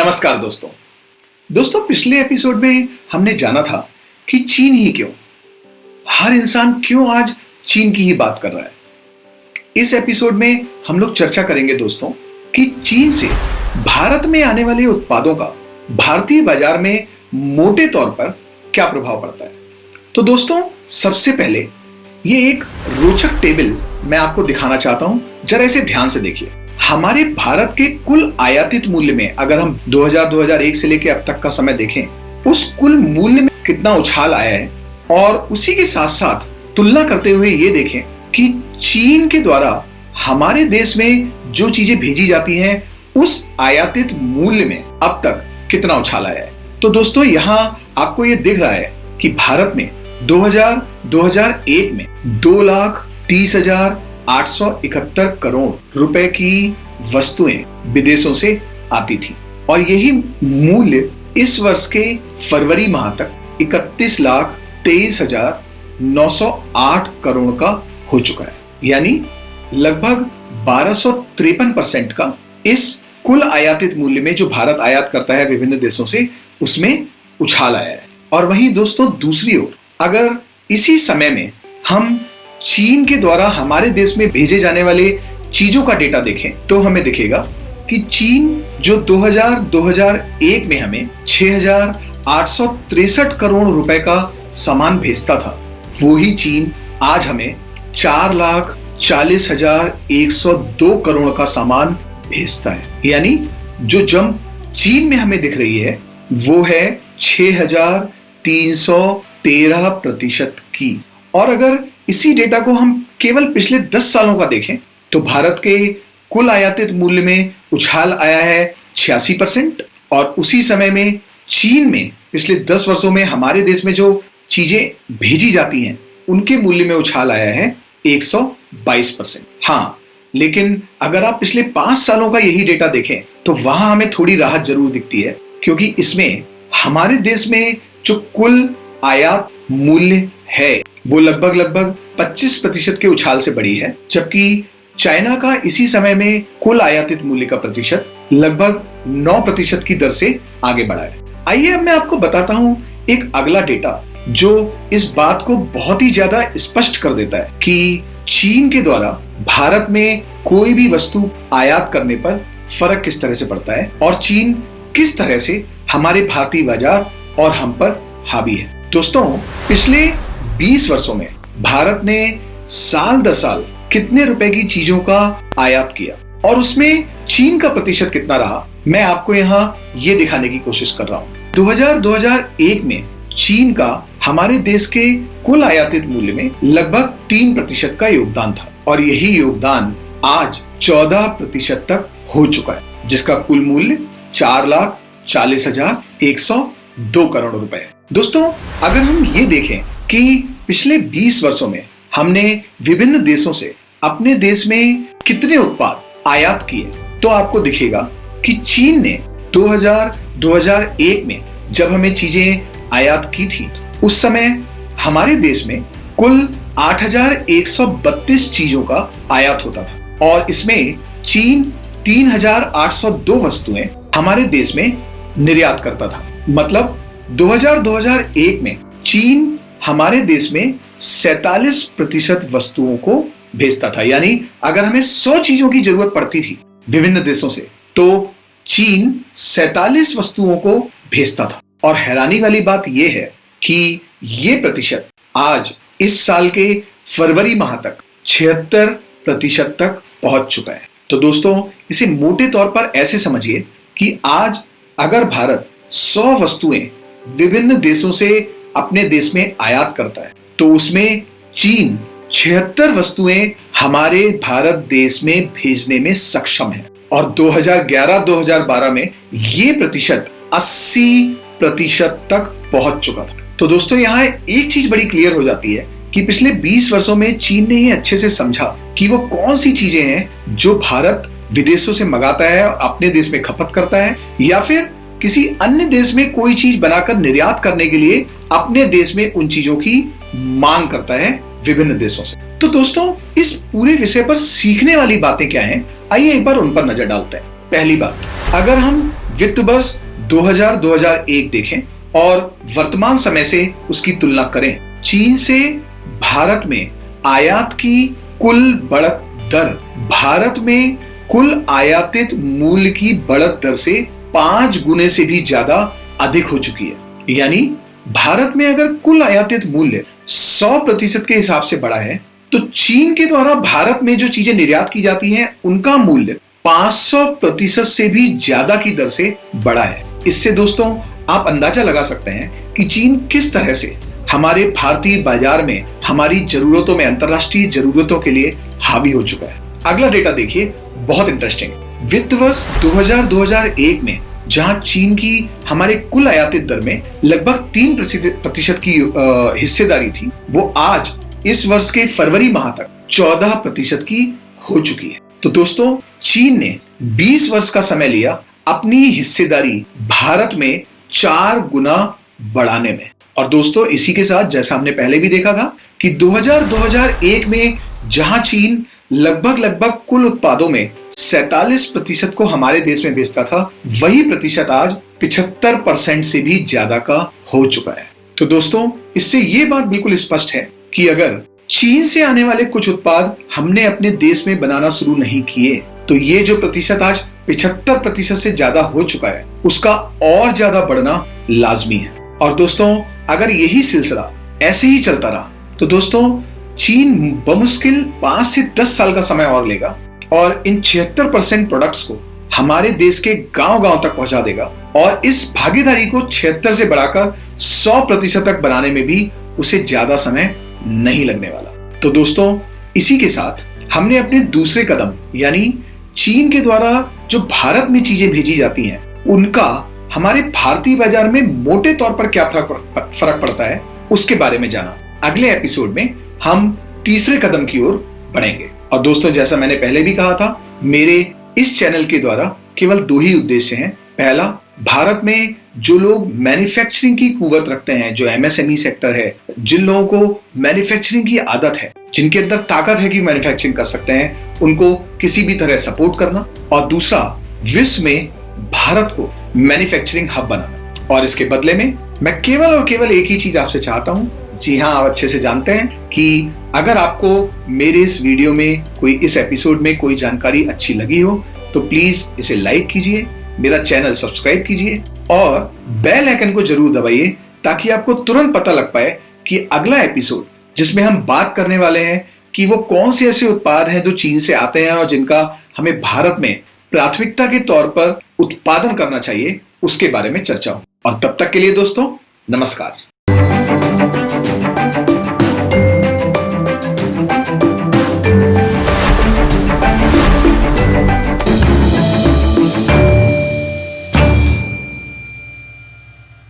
नमस्कार दोस्तों पिछले एपिसोड में हमने जाना था कि चीन ही क्यों, हर इंसान क्यों आज चीन की ही बात कर रहा है। इस एपिसोड में हम लोग चर्चा करेंगे दोस्तों कि चीन से भारत में आने वाले उत्पादों का भारतीय बाजार में मोटे तौर पर क्या प्रभाव पड़ता है। तो दोस्तों सबसे पहले ये एक रोचक टेबल मैं आपको दिखाना चाहता हूं, जरा इसे ध्यान से देखिए। हमारे भारत के कुल आयातित मूल्य में अगर हम 2000-2001 से लेकर अब तक का समय देखें, उस कुल मूल्य में कितना उछाल आया है, और उसी के साथ साथ तुलना करते हुए ये देखें कि चीन के द्वारा हमारे देश में जो चीजें भेजी जाती हैं उस आयातित मूल्य में अब तक कितना उछाल आया है। तो दोस्तों यहां आपको ये दिख रहा है कि भारत में 2001 में 2,30,871 करोड़ रुपए की वस्तुएं विदेशों से आती थी, और यही मूल्य इस वर्ष के फरवरी माह तक 31,23,908 करोड़ का हो चुका है। यानी लगभग 1253% का इस कुल आयातित मूल्य में जो भारत आयात करता है विभिन्न देशों से, उसमें उछाल आया है। और वहीं दोस्तों दूसरी ओर अगर इसी समय में हम चीन के द्वारा हमारे देश में भेजे जाने वाले चीजों का डेटा देखें तो हमें दिखेगा कि चीन जो 2001 में हमें 6,863 करोड़ रुपए का सामान भेजता था, वो ही चीन आज हमें 4,40,102 करोड़ का सामान भेजता है। यानी जो जंप चीन में हमें दिख रही है वो है 6,313% की। और अगर इसी डेटा को हम केवल पिछले 10 सालों का देखें तो भारत के कुल आयातित मूल्य में उछाल आया है 86%, और उसी समय में चीन में पिछले 10 वर्षों में हमारे देश में जो चीजें भेजी जाती हैं उनके मूल्य में उछाल आया है 122%। हाँ, लेकिन अगर आप पिछले 5 सालों का यही डेटा देखें तो वहां हमें थोड़ी राहत जरूर दिखती है, क्योंकि इसमें हमारे देश में जो कुल आयात मूल्य है वो लगभग 25% के उछाल से बढ़ी है, जबकि चाइना का इसी समय में कुल आयातित मूल्य का प्रतिशत लगभग 9% की दर से आगे बढ़ा है। आइए अब मैं आपको बताता हूं एक अगला डेटा जो इस बात को बहुत ही ज्यादा स्पष्ट कर देता है कि चीन के द्वारा भारत में कोई भी वस्तु आयात करने पर फर्क किस तरह से पड़ता है और चीन किस तरह से हमारे भारतीय बाजार और हम पर हावी है। दोस्तों पिछले 20 वर्षों में भारत ने साल दर साल कितने रुपए की चीजों का आयात किया और उसमें चीन का प्रतिशत कितना रहा, मैं आपको यहाँ ये दिखाने की कोशिश कर रहा हूँ। 2001 में चीन का हमारे देश के कुल आयातित मूल्य में लगभग 3% का योगदान था, और यही योगदान आज 14% तक हो चुका है, जिसका कुल मूल्य 4,40,102 करोड़ रुपए है। दोस्तों अगर हम ये देखें कि पिछले 20 वर्षों में हमने विभिन्न देशों से अपने देश में कितने उत्पाद आयात किए, तो आपको दिखेगा कि चीन ने 2001 में जब हमें चीजें आयात की थी उस समय हमारे देश में कुल 8,132 चीजों का आयात होता था, और इसमें चीन 3,802 वस्तुएं हमारे देश में निर्यात करता था। मतलब 2001 में चीन हमारे देश में 47% वस्तुओं को भेजता था। यानी अगर हमें 100 चीजों की जरूरत पड़ती थी विभिन्न देशों से तो चीन 47 वस्तुओं को भेजता था। और हैरानी वाली बात यह है कि यह प्रतिशत आज इस साल के फरवरी माह तक 76% तक पहुंच चुका है। तो दोस्तों इसे मोटे तौर पर ऐसे समझिए कि आज अगर भारत 100 वस्तुएं विभिन्न देशों से अपने देश में आयात करता है तो उसमें चीन 76 वस्तुएं हमारे भारत देश में भेजने में सक्षम है, और 2011-2012 में ये प्रतिशत 80% तक पहुंच चुका था। तो दोस्तों यहाँ एक चीज बड़ी क्लियर हो जाती है कि पिछले 20 वर्षों में चीन ने ये अच्छे से समझा कि वो कौन सी चीजें हैं जो भारत विदेशों से मंगाता है और अपने देश में खपत करता है, या फिर किसी अन्य देश में कोई चीज बनाकर निर्यात करने के लिए अपने देश में उन चीजों की मांग करता है विभिन्न देशों से। तो दोस्तों इस पूरे विषय पर सीखने वाली बातें क्या हैं, आइए एक बार उन पर नजर डालते हैं। पहली बात, अगर हम वित्त वर्ष 2000-2001 देखें और वर्तमान समय से उसकी तुलना करें, चीन से भारत में आयात की कुल बढ़त दर भारत में कुल आयातित मूल्य की बढ़त दर से 5 गुने से भी ज्यादा अधिक हो चुकी है। यानी भारत में अगर कुल आयातित मूल्य 100% के हिसाब से बढ़ा है, तो चीन के द्वारा भारत में जो चीजें निर्यात की जाती हैं उनका मूल्य 500% से भी ज्यादा की दर से बढ़ा है। इससे दोस्तों आप अंदाजा लगा सकते हैं कि चीन किस तरह से हमारे भारतीय बाजार में हमारी जरूरतों में, अंतरराष्ट्रीय जरूरतों के लिए हावी हो चुका है। अगला डेटा देखिए, बहुत इंटरेस्टिंग है। वित्त वर्ष 2000-2001 में जहां चीन की हमारे कुल आयातित दर में लगभग 3% की हिस्सेदारी थी, वो आज इस वर्ष के फरवरी माह तक 14% की हो चुकी है। तो दोस्तों चीन ने 20 वर्ष का समय लिया अपनी हिस्सेदारी भारत में 4 गुना बढ़ाने में। और दोस्तों इसी के साथ जैसा हमने पहले भी देखा था कि 2000-2001 में जहां चीन लगभग कुल उत्पादों में 47% को हमारे देश में बेचता था, वही प्रतिशत आज 75% से भी ज्यादा का हो चुका है। तो दोस्तों इससे ये बात बिल्कुल स्पष्ट है कि अगर चीन से आने वाले कुछ उत्पाद हमने अपने देश में बनाना शुरू नहीं किए, तो ये जो प्रतिशत आज 75% से ज्यादा हो चुका है, उसका और ज्यादा बढ़ना लाजमी है। और दोस्तों अगर यही सिलसिला ऐसे ही चलता रहा, तो दोस्तों चीन बमुश्किल 5 से 10 साल का समय और लेगा और इन 76% प्रोडक्ट्स को हमारे देश के गांव-गांव तक पहुंचा देगा और इस भागीदारी को 76 से बढ़ाकर 100% तक बनाने में भी उसे ज्यादा समय नहीं लगने वाला। तो दोस्तों इसी के साथ हमने अपने दूसरे कदम यानी चीन के द्वारा जो भारत में चीजें भेजी जाती हैं, उनका हमारे भारतीय बाजार में मोटे तौर पर क्या फर्क पड़ता है, उसके बारे में जाना। अगले एपिसोड में हम तीसरे कदम की ओर बढ़ेंगे। और दोस्तों जैसा मैंने पहले भी कहा था, मेरे इस चैनल के द्वारा केवल 2 ही उद्देश्य हैं। पहला, भारत में जो लोग मैन्युफैक्चरिंग की कुवत रखते हैं, जो MSME सेक्टर है, जिन लोगों को मैन्युफैक्चरिंग की आदत है, जिनके अंदर ताकत है कि मैन्युफैक्चरिंग कर सकते हैं, उनको किसी भी तरह सपोर्ट करना। और दूसरा, विश्व में भारत को मैन्युफैक्चरिंग हब बनाना। और इसके बदले में मैं केवल और केवल एक ही चीज आपसे चाहता हूं। जी हां, आप अच्छे से जानते हैं कि अगर आपको मेरे इस वीडियो में इस एपिसोड में कोई जानकारी अच्छी लगी हो, तो प्लीज इसे लाइक कीजिए, मेरा चैनल सब्सक्राइब कीजिए और बेल आइकन को जरूर दबाइए, ताकि आपको तुरंत पता लग पाए कि अगला एपिसोड जिसमें हम बात करने वाले हैं कि वो कौन से ऐसे उत्पाद हैं जो चीन से आते हैं और जिनका हमें भारत में प्राथमिकता के तौर पर उत्पादन करना चाहिए, उसके बारे में चर्चा हो। और तब तक के लिए दोस्तों नमस्कार।